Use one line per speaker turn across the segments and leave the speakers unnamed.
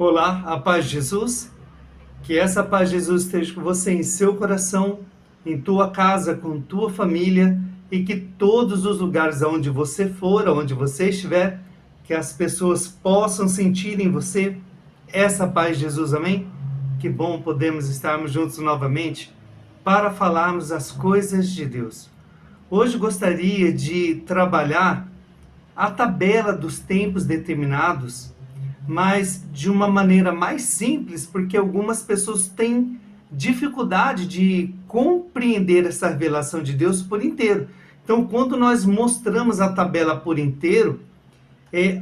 Olá, a paz de Jesus. Que essa paz de Jesus esteja com você em seu coração, em tua casa, com tua família, e que todos os lugares aonde você for, aonde você estiver, que as pessoas possam sentir em você essa paz de Jesus, amém? Que bom podemos estarmos juntos novamente para falarmos as coisas de Deus. Hoje gostaria de trabalhar a tabela dos tempos determinados, mas de uma maneira mais simples, porque algumas pessoas têm dificuldade de compreender essa revelação de Deus por inteiro. Então, quando nós mostramos a tabela por inteiro,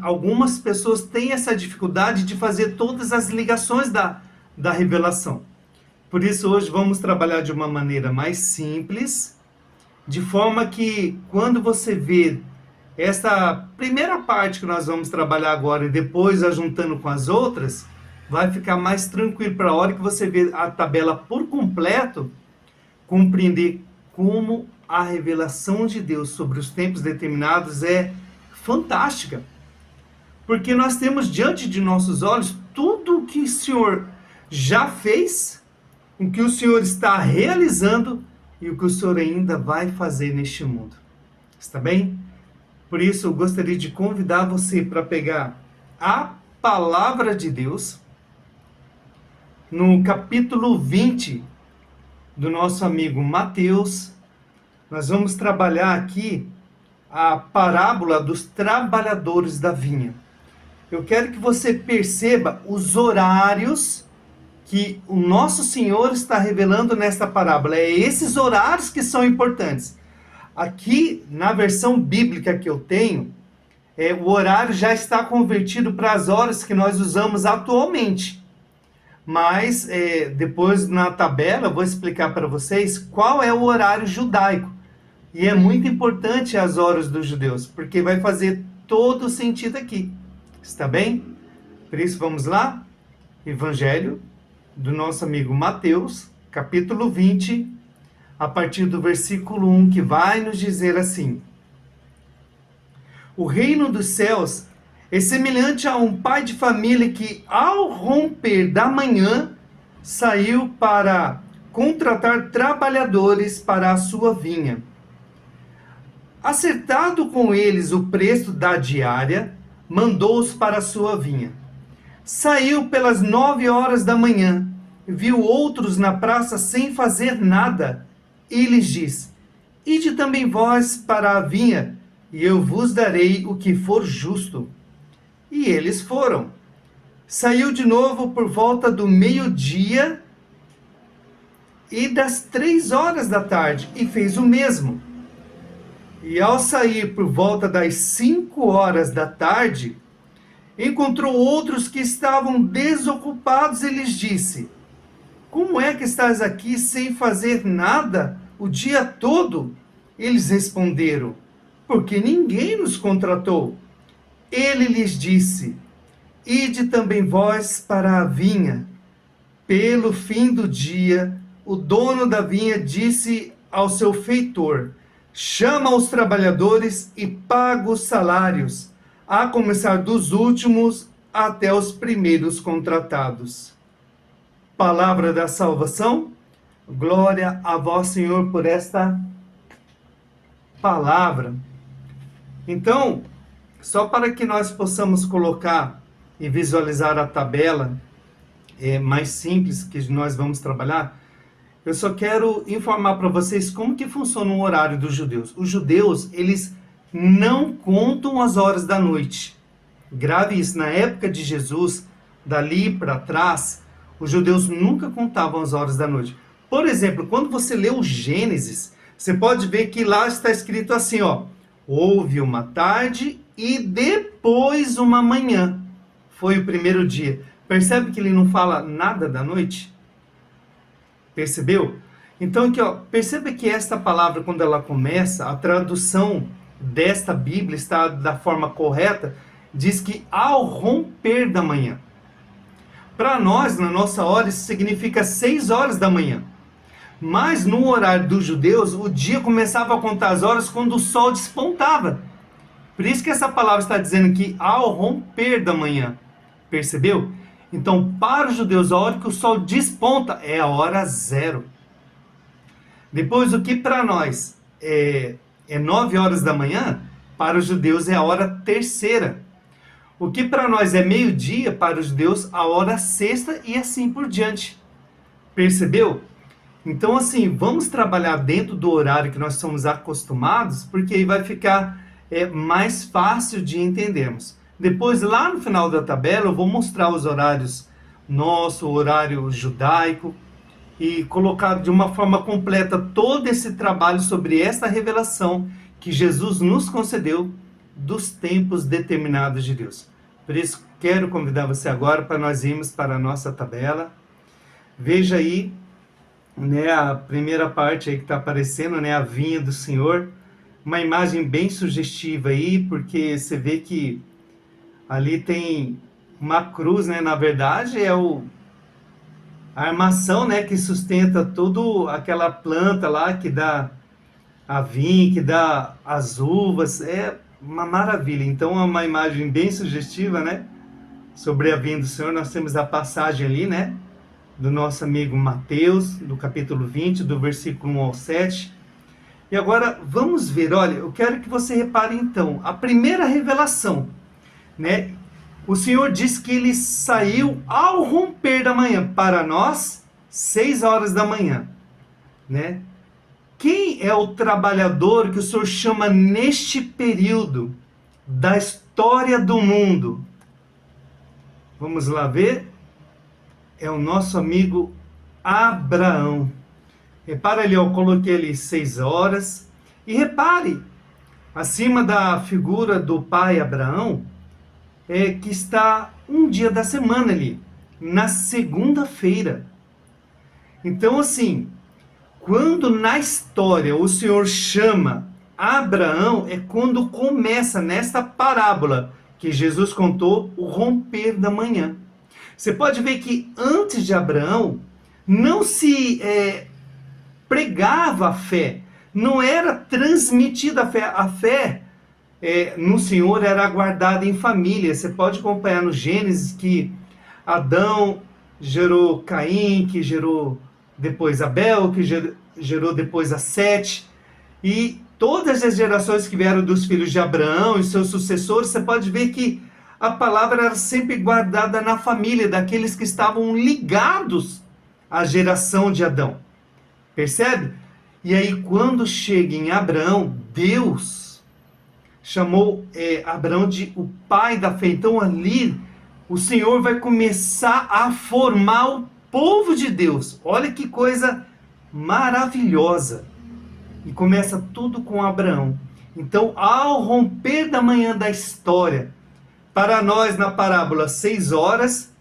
algumas pessoas têm essa dificuldade de fazer todas as ligações da revelação. Por isso, hoje vamos trabalhar de uma maneira mais simples, de forma que quando você vê essa primeira parte que nós vamos trabalhar agora e depois ajuntando com as outras, vai ficar mais tranquilo para a hora que você vê a tabela por completo, compreender como a revelação de Deus sobre os tempos determinados é fantástica. Porque nós temos diante de nossos olhos tudo o que o Senhor já fez, o que o Senhor está realizando e o que o Senhor ainda vai fazer neste mundo. Está bem? Por isso, eu gostaria de convidar você para pegar a palavra de Deus no capítulo 20 do nosso amigo Mateus. Nós vamos trabalhar aqui a parábola dos trabalhadores da vinha. Eu quero que você perceba os horários que o nosso Senhor está revelando nesta parábola. É esses horários que são importantes. Aqui, na versão bíblica que eu tenho, o horário já está convertido para as horas que nós usamos atualmente. Mas, depois na tabela, eu vou explicar para vocês qual é o horário judaico. E é muito importante as horas dos judeus, porque vai fazer todo sentido aqui. Está bem? Por isso, vamos lá? Evangelho do nosso amigo Mateus, capítulo 20, a partir do versículo 1, que vai nos dizer assim: O reino dos céus é semelhante a um pai de família que, ao romper da manhã, saiu para contratar trabalhadores para a sua vinha. Acertado com eles o preço da diária, mandou-os para a sua vinha. Saiu pelas 9 horas da manhã, viu outros na praça sem fazer nada, e lhes diz: Ide também vós para a vinha, e eu vos darei o que for justo. E eles foram. Saiu de novo por volta do meio-dia e das 3 horas da tarde, e fez o mesmo. E ao sair por volta das 5 horas da tarde, encontrou outros que estavam desocupados e lhes disse: Como é que estás aqui sem fazer nada o dia todo? Eles responderam: Porque ninguém nos contratou. Ele lhes disse: Ide também vós para a vinha. Pelo fim do dia, o dono da vinha disse ao seu feitor: Chama os trabalhadores e paga os salários, a começar dos últimos até os primeiros contratados. Palavra da salvação. Glória a vós, Senhor, por esta palavra. Então, só para que nós possamos colocar e visualizar a tabela mais simples que nós vamos trabalhar, eu só quero informar para vocês como que funciona o horário dos judeus. Os judeus, eles não contam as horas da noite. Grave isso, na época de Jesus, dali para trás, os judeus nunca contavam as horas da noite. Por exemplo, quando você lê o Gênesis, você pode ver que lá está escrito assim, ó: houve uma tarde e depois uma manhã. Foi o primeiro dia. Percebe que ele não fala nada da noite? Percebeu? Então aqui, ó, perceba que esta palavra, quando ela começa, a tradução desta Bíblia está da forma correta, diz que ao romper da manhã. Para nós, na nossa hora, isso significa 6 horas da manhã. Mas no horário dos judeus, o dia começava a contar as horas quando o sol despontava. Por isso que essa palavra está dizendo que ao romper da manhã. Percebeu? Então, para os judeus, a hora que o sol desponta é a hora zero. Depois, o que para nós é 9 horas da manhã, para os judeus é a hora terceira. O que para nós é meio-dia, para os judeus a hora sexta e assim por diante. Percebeu? Então, assim, vamos trabalhar dentro do horário que nós somos acostumados, porque aí vai ficar mais fácil de entendermos. Depois, lá no final da tabela, eu vou mostrar os horários nosso, o horário judaico, e colocar de uma forma completa todo esse trabalho sobre esta revelação que Jesus nos concedeu dos tempos determinados de Deus. Por isso, quero convidar você agora para nós irmos para a nossa tabela. Veja aí, né, a primeira parte aí que está aparecendo, né, a vinha do Senhor. Uma imagem bem sugestiva aí, porque você vê que ali tem uma cruz, né, na verdade é a armação, né, que sustenta toda aquela planta lá que dá a vinha, que dá as uvas, é uma maravilha. Então é uma imagem bem sugestiva, né, sobre a vinha do Senhor. Nós temos a passagem ali, né, do nosso amigo Mateus, do capítulo 20, do versículo 1 ao 7. E agora vamos ver, olha, eu quero que você repare então, a primeira revelação, né, o Senhor diz que ele saiu ao romper da manhã, para nós, 6 horas da manhã, né? Quem é o trabalhador que o Senhor chama neste período da história do mundo? Vamos lá ver. É o nosso amigo Abraão. Repara ali, eu coloquei ali 6 horas. E repare, acima da figura do pai Abraão, que está um dia da semana ali, na segunda-feira. Então, assim, quando na história o Senhor chama Abraão, é quando começa nesta parábola que Jesus contou, o romper da manhã. Você pode ver que antes de Abraão não se pregava a fé, não era transmitida a fé. A fé no Senhor era guardada em família. Você pode acompanhar no Gênesis que Adão gerou Caim, que gerou depois Abel, que gerou depois a Sete, e todas as gerações que vieram dos filhos de Abraão e seus sucessores, você pode ver que a palavra era sempre guardada na família, daqueles que estavam ligados à geração de Adão. Percebe? E aí quando chega em Abraão, Deus chamou Abraão de o pai da fé. Então ali o Senhor vai começar a formar o povo de Deus. Olha que coisa maravilhosa. E começa tudo com Abraão. Então, ao romper da manhã da história, para nós na parábola 6 horas,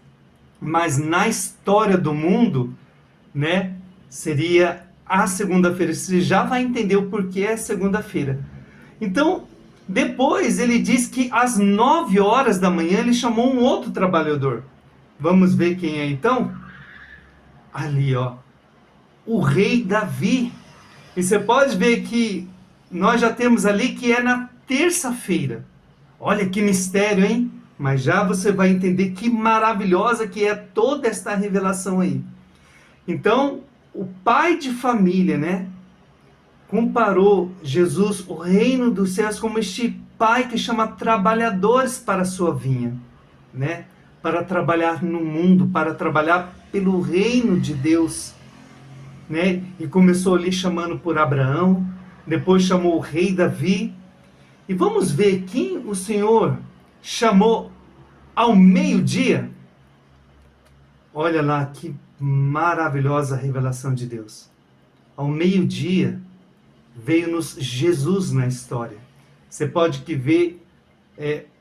mas na história do mundo, né, seria a segunda-feira. Você já vai entender o porquê é segunda-feira. Então, depois ele diz que às 9 horas da manhã ele chamou um outro trabalhador. Vamos ver quem é então? Ali, ó, o rei Davi. E você pode ver que nós já temos ali que é na terça-feira. Olha que mistério, hein? Mas já você vai entender que maravilhosa que é toda esta revelação aí. Então, o pai de família, né, comparou Jesus, o reino dos céus, como este pai que chama trabalhadores para a sua vinha, né? Para trabalhar no mundo, para trabalhar pelo reino de Deus, né? E começou ali chamando por Abraão, depois chamou o rei Davi. E vamos ver quem o Senhor chamou ao meio-dia. Olha lá que maravilhosa revelação de Deus. Ao meio-dia veio-nos Jesus na história. Você pode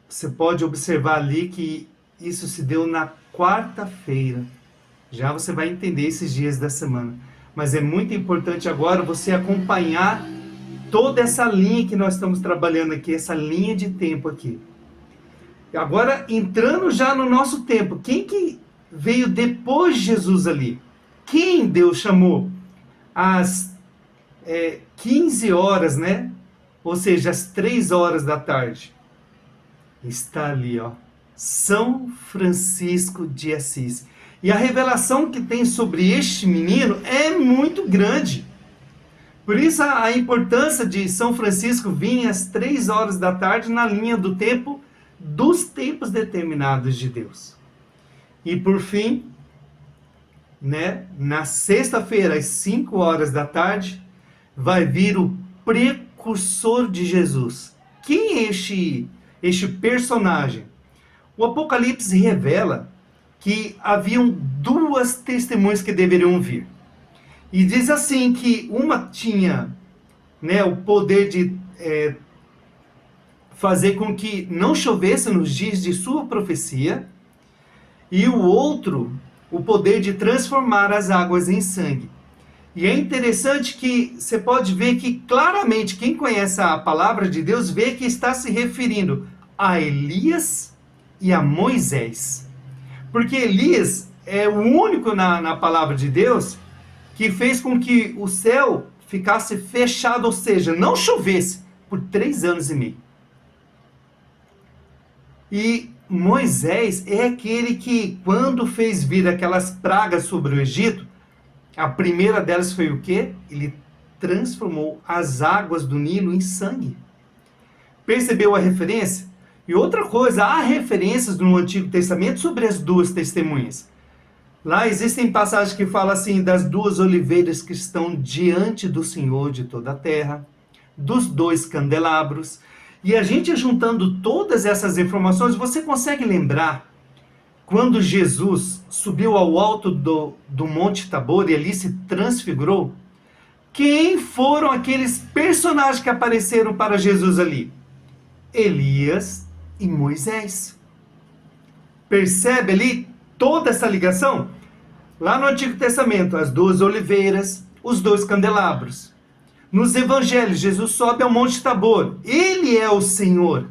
você pode observar ali que isso se deu na quarta-feira. Já você vai entender esses dias da semana. Mas é muito importante agora você acompanhar toda essa linha que nós estamos trabalhando aqui, essa linha de tempo aqui. Agora, entrando já no nosso tempo, quem que veio depois de Jesus ali? Quem Deus chamou às 15 horas, né? Ou seja, às 3 horas da tarde. Está ali, ó, São Francisco de Assis. E a revelação que tem sobre este menino é muito grande. Por isso a importância de São Francisco vir às 3 horas da tarde na linha do tempo dos tempos determinados de Deus. E por fim, né, na sexta-feira, às 5 horas da tarde, vai vir o precursor de Jesus. Quem é este personagem? O Apocalipse revela que haviam 2 testemunhas que deveriam vir. E diz assim que uma tinha, né, o poder de fazer com que não chovesse nos dias de sua profecia, e o outro, o poder de transformar as águas em sangue. E é interessante que você pode ver que claramente quem conhece a palavra de Deus vê que está se referindo a Elias e a Moisés. Porque Elias é o único na palavra de Deus que fez com que o céu ficasse fechado, ou seja, não chovesse por 3 anos e meio. E Moisés é aquele que, quando fez vir aquelas pragas sobre o Egito, a primeira delas foi o quê? Ele transformou as águas do Nilo em sangue. Percebeu a referência? E outra coisa, há referências no Antigo Testamento sobre as 2 testemunhas. Lá existem passagens que falam assim das 2 oliveiras que estão diante do Senhor de toda a terra, dos 2 candelabros. E a gente juntando todas essas informações, você consegue lembrar quando Jesus subiu ao alto do Monte Tabor e ali se transfigurou? Quem foram aqueles personagens que apareceram para Jesus ali? Elias e Moisés. Percebe ali toda essa ligação? Lá no Antigo Testamento, as 2 oliveiras, os 2 candelabros. Nos evangelhos, Jesus sobe ao Monte Tabor. Ele é o Senhor.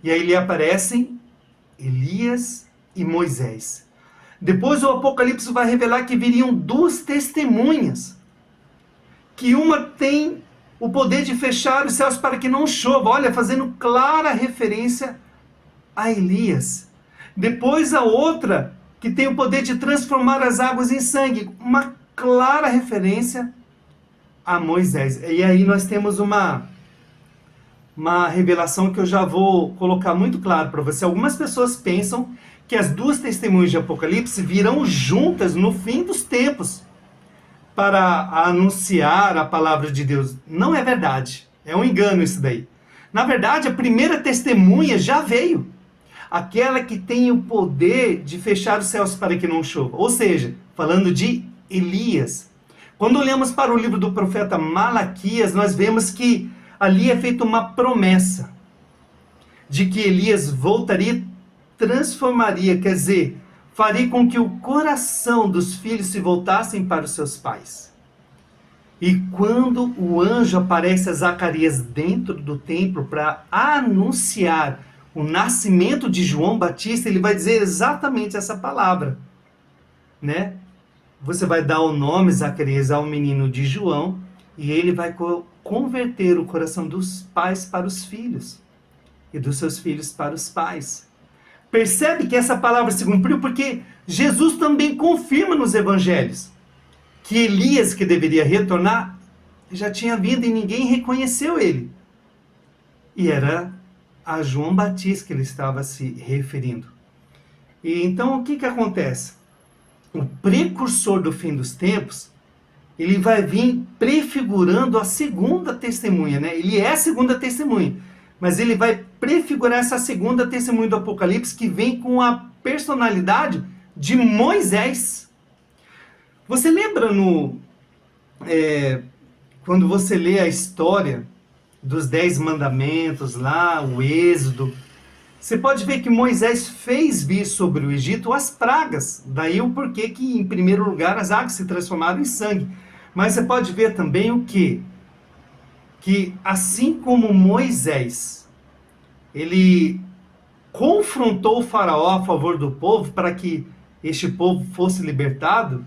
E aí lhe aparecem Elias e Moisés. Depois o Apocalipse vai revelar que viriam 2 testemunhas. Que uma tem o poder de fechar os céus para que não chova. Olha, fazendo clara referência a Elias. Depois a outra que tem o poder de transformar as águas em sangue. Uma clara referência a Moisés. E aí nós temos uma revelação que eu já vou colocar muito claro para você. Algumas pessoas pensam que as 2 testemunhas de Apocalipse virão juntas no fim dos tempos para anunciar a palavra de Deus. Não é verdade. É um engano isso daí. Na verdade, a primeira testemunha já veio. Aquela que tem o poder de fechar os céus para que não chova. Ou seja, falando de Elias. Quando olhamos para o livro do profeta Malaquias, nós vemos que ali é feita uma promessa de que Elias voltaria, transformaria, quer dizer, faria com que o coração dos filhos se voltassem para os seus pais. E quando o anjo aparece a Zacarias dentro do templo para anunciar o nascimento de João Batista, ele vai dizer exatamente essa palavra, né? Você vai dar o nome, Zacarias, ao menino de João, e ele vai converter o coração dos pais para os filhos, e dos seus filhos para os pais. Percebe que essa palavra se cumpriu porque Jesus também confirma nos evangelhos que Elias, que deveria retornar, já tinha vindo e ninguém reconheceu ele. E era a João Batista que ele estava se referindo. E então o que acontece? O precursor do fim dos tempos, ele vai vir prefigurando a segunda testemunha, né? Ele é a segunda testemunha, mas ele vai prefigurar essa segunda testemunha do Apocalipse que vem com a personalidade de Moisés. Você lembra quando você lê a história dos 10 mandamentos lá, o Êxodo, você pode ver que Moisés fez vir sobre o Egito as pragas. Daí o porquê que, em primeiro lugar, as águas se transformaram em sangue. Mas você pode ver também o quê? Que assim como Moisés, ele confrontou o faraó a favor do povo para que este povo fosse libertado,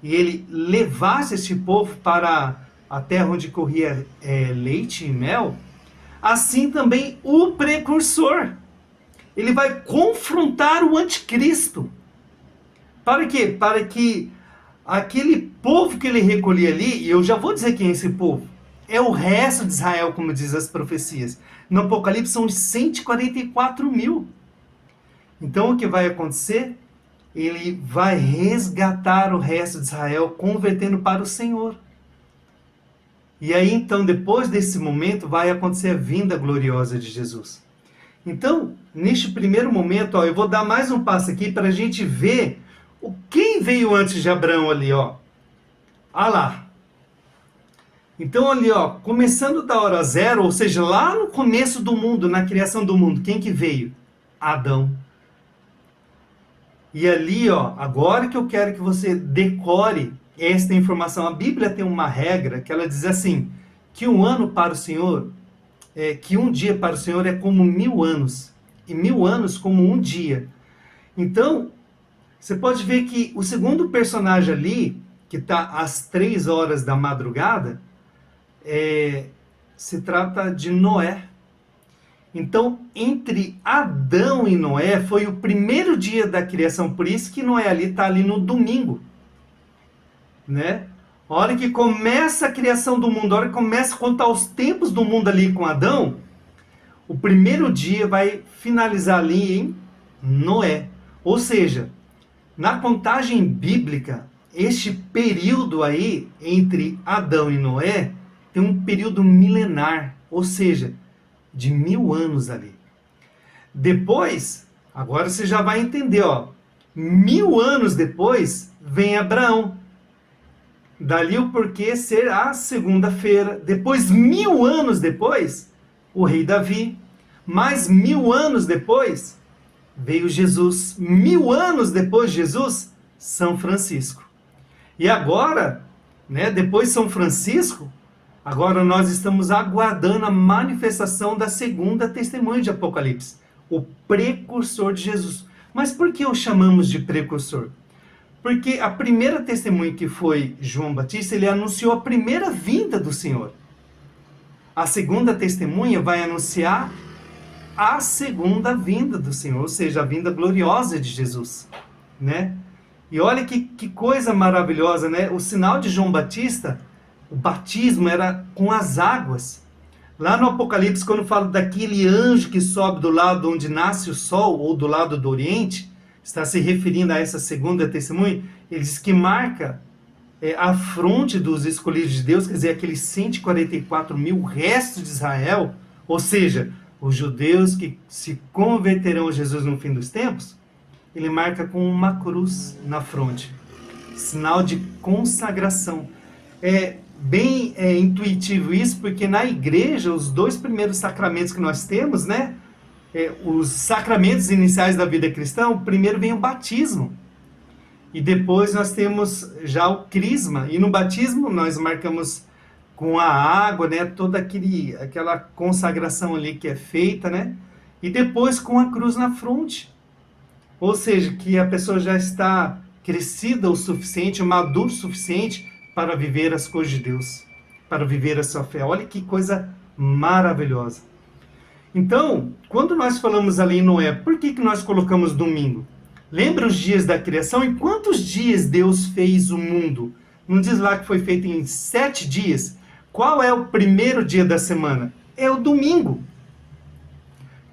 e ele levasse este povo para a terra onde corria leite e mel, assim também o precursor, ele vai confrontar o anticristo. Para quê? Para que aquele povo que ele recolhia ali, e eu já vou dizer quem é esse povo, é o resto de Israel, como diz as profecias. No Apocalipse são os 144 mil. Então o que vai acontecer? Ele vai resgatar o resto de Israel, convertendo para o Senhor. E aí então, depois desse momento, vai acontecer a vinda gloriosa de Jesus. Então, neste primeiro momento, eu vou dar mais um passo aqui para a gente ver quem veio antes de Abraão ali, Ah lá. Então ali, começando da hora zero, ou seja, lá no começo do mundo, na criação do mundo, quem que veio? Adão. E ali, agora que eu quero que você decore esta informação. A Bíblia tem uma regra que ela diz assim, que um ano para o Senhor, que um dia para o Senhor é como 1000 anos, e 1000 anos como um dia. Então, você pode ver que o segundo personagem ali, que está às 3 horas da madrugada, se trata de Noé. Então, entre Adão e Noé, foi o primeiro dia da criação, por isso que Noé ali está ali no domingo. Né? A hora que começa a criação do mundo, a hora que começa a contar os tempos do mundo ali com Adão, o primeiro dia vai finalizar ali em Noé. Ou seja, na contagem bíblica, este período aí, entre Adão e Noé, tem um período milenar, ou seja, de 1000 anos ali. Depois, agora você já vai entender, 1000 anos depois, vem Abraão. Dali o porquê ser a segunda-feira. Depois, 1000 anos depois, o rei Davi. Mais 1000 anos depois, veio Jesus. 1000 anos depois de Jesus, São Francisco. E agora, depois de São Francisco, agora nós estamos aguardando a manifestação da segunda testemunha de Apocalipse, o precursor de Jesus. Mas por que o chamamos de precursor? Porque a primeira testemunha, que foi João Batista, ele anunciou a primeira vinda do Senhor. A segunda testemunha vai anunciar a segunda vinda do Senhor, ou seja, a vinda gloriosa de Jesus, E olha que coisa maravilhosa, O sinal de João Batista, o batismo era com as águas. Lá no Apocalipse, quando fala daquele anjo que sobe do lado onde nasce o sol, ou do lado do Oriente, está se referindo a essa segunda testemunha, ele diz que marca a fronte dos escolhidos de Deus, quer dizer, aqueles 144 mil restos de Israel, ou seja, os judeus que se converterão a Jesus no fim dos tempos, ele marca com uma cruz na fronte, sinal de consagração. É bem intuitivo isso, porque na igreja, os 2 primeiros sacramentos que nós temos, os sacramentos iniciais da vida cristã, primeiro vem o batismo. E depois nós temos já o crisma. E no batismo nós marcamos com a água, toda aquela consagração ali que é feita, E depois com a cruz na fronte. Ou seja, que a pessoa já está crescida o suficiente, madura o suficiente para viver as coisas de Deus, para viver a sua fé. Olha que coisa maravilhosa. Então, quando nós falamos ali em Noé, por que nós colocamos domingo? Lembra os dias da criação? Em quantos dias Deus fez o mundo? Não diz lá que foi feito em 7 dias? Qual é o primeiro dia da semana? É o domingo.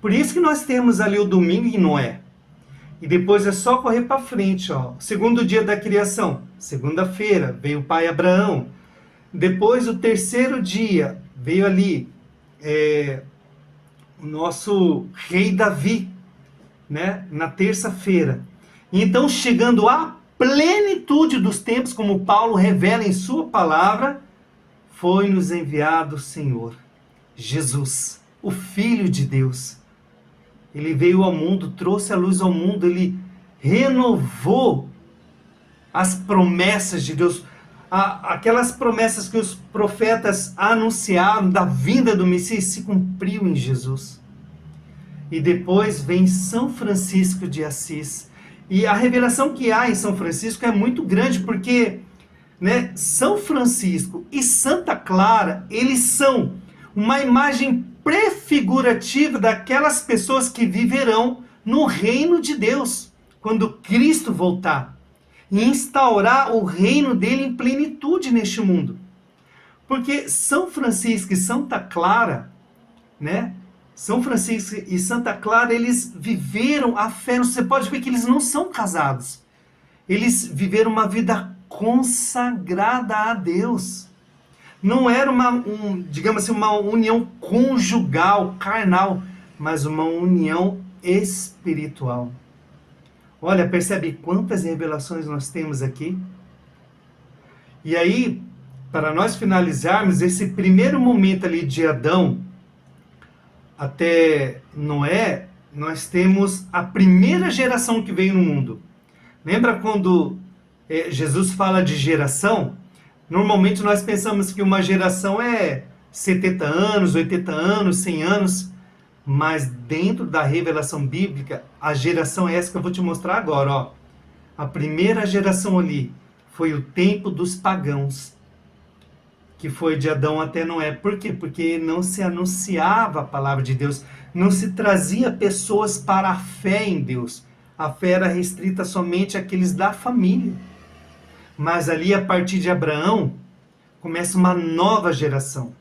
Por isso que nós temos ali o domingo em Noé. E depois é só correr para frente. Segundo dia da criação, segunda-feira, veio o pai Abraão. Depois, o terceiro dia, veio ali o nosso rei Davi, na terça-feira. Então, chegando à plenitude dos tempos, como Paulo revela em sua palavra, foi-nos enviado o Senhor, Jesus, o Filho de Deus. Ele veio ao mundo, trouxe a luz ao mundo, ele renovou as promessas de Deus, aquelas promessas que os profetas anunciaram da vinda do Messias, se cumpriu em Jesus. E depois vem São Francisco de Assis. E a revelação que há em São Francisco é muito grande, porque São Francisco e Santa Clara, eles são uma imagem prefigurativa daquelas pessoas que viverão no reino de Deus, quando Cristo voltar e instaurar o reino dele em plenitude neste mundo. Porque São Francisco e Santa Clara, né? São Francisco e Santa Clara, eles viveram a fé. Você pode ver que eles não são casados. Eles viveram uma vida consagrada a Deus. Não era digamos assim, uma união conjugal, carnal, mas uma união espiritual. Olha, percebe quantas revelações nós temos aqui? E aí, para nós finalizarmos, esse primeiro momento ali de Adão até Noé, nós temos a primeira geração que veio no mundo. Lembra quando Jesus fala de geração? Normalmente nós pensamos que uma geração é 70 anos, 80 anos, 100 anos, mas dentro da revelação bíblica, a geração é essa que eu vou te mostrar agora. Ó. A primeira geração ali foi o tempo dos pagãos, que foi de Adão até Noé. Por quê? Porque não se anunciava a palavra de Deus, não se trazia pessoas para a fé em Deus. A fé era restrita somente àqueles da família. Mas ali, a partir de Abraão, começa uma nova geração.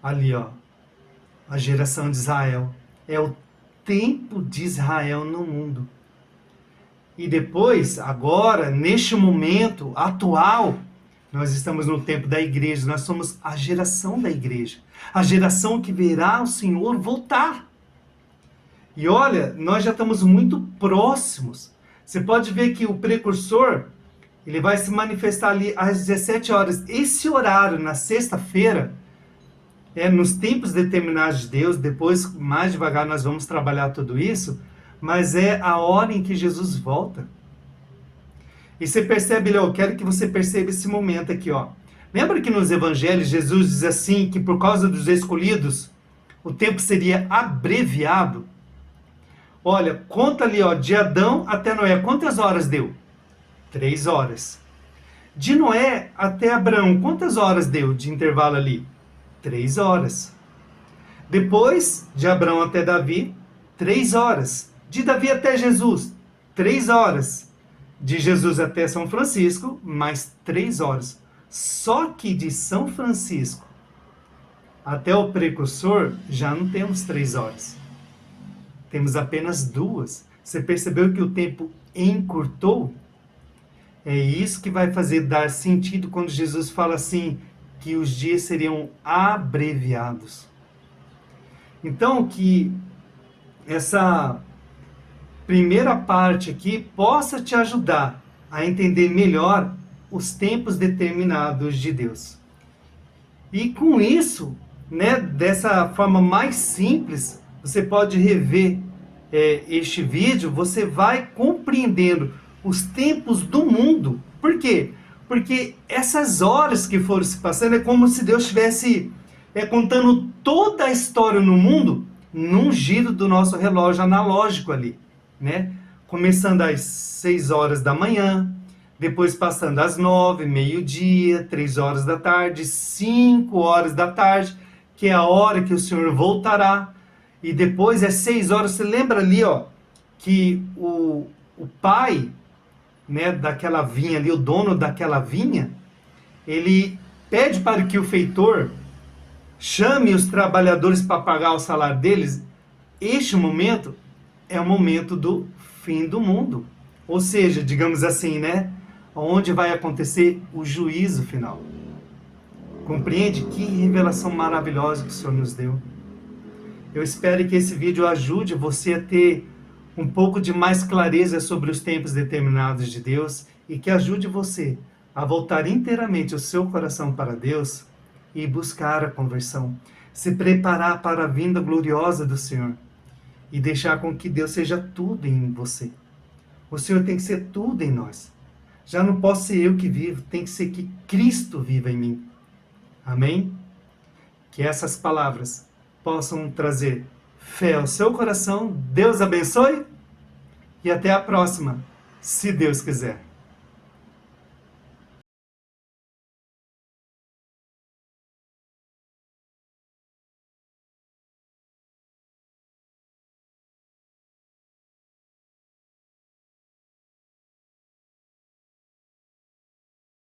Ali, ó, a geração de Israel. É o tempo de Israel no mundo. E depois, agora, neste momento atual, nós estamos no tempo da igreja, nós somos a geração da igreja. A geração que verá o Senhor voltar. E olha, nós já estamos muito próximos. Você pode ver que o precursor, ele vai se manifestar ali às 17 horas. Esse horário, na sexta-feira, nos tempos determinados de Deus. Depois, mais devagar, nós vamos trabalhar tudo isso. Mas é a hora em que Jesus volta. E você percebe, eu quero que você perceba esse momento aqui, ó. Lembra que nos evangelhos Jesus diz assim, que por causa dos escolhidos, o tempo seria abreviado? Olha, conta ali, ó, de Adão até Noé, quantas horas deu? 3 horas. De Noé até Abraão, quantas horas deu de intervalo ali? 3 horas. Depois, de Abraão até Davi, 3 horas. De Davi até Jesus, 3 horas. De Jesus até São Francisco, mais 3 horas. Só que de São Francisco até o precursor, já não temos 3 horas. Temos apenas 2. Você percebeu que o tempo encurtou? É isso que vai fazer dar sentido quando Jesus fala assim, que os dias seriam abreviados. Então, que essa primeira parte aqui possa te ajudar a entender melhor os tempos determinados de Deus. E com isso, né, dessa forma mais simples, você pode rever este vídeo, você vai compreendendo os tempos do mundo. Por quê? Porque essas horas que foram se passando é como se Deus estivesse contando toda a história no mundo num giro do nosso relógio analógico ali, né? Começando às 6 horas da manhã, depois passando às 9, meio-dia, 3 horas da tarde, 5 horas da tarde, que é a hora que o Senhor voltará. E depois é 6 horas, você lembra ali, ó, que o pai, né, daquela vinha ali, o dono daquela vinha, ele pede para que o feitor chame os trabalhadores para pagar o salário deles. Este momento é o momento do fim do mundo. Ou seja, digamos assim, né, onde vai acontecer o juízo final. Compreende? Que revelação maravilhosa que o Senhor nos deu. Eu espero que esse vídeo ajude você a ter um pouco de mais clareza sobre os tempos determinados de Deus e que ajude você a voltar inteiramente o seu coração para Deus e buscar a conversão, se preparar para a vinda gloriosa do Senhor e deixar com que Deus seja tudo em você. O Senhor tem que ser tudo em nós. Já não posso ser eu que vivo, tem que ser que Cristo viva em mim. Amém? Que essas palavras possam trazer fé ao seu coração. Deus abençoe e até a próxima, se Deus quiser.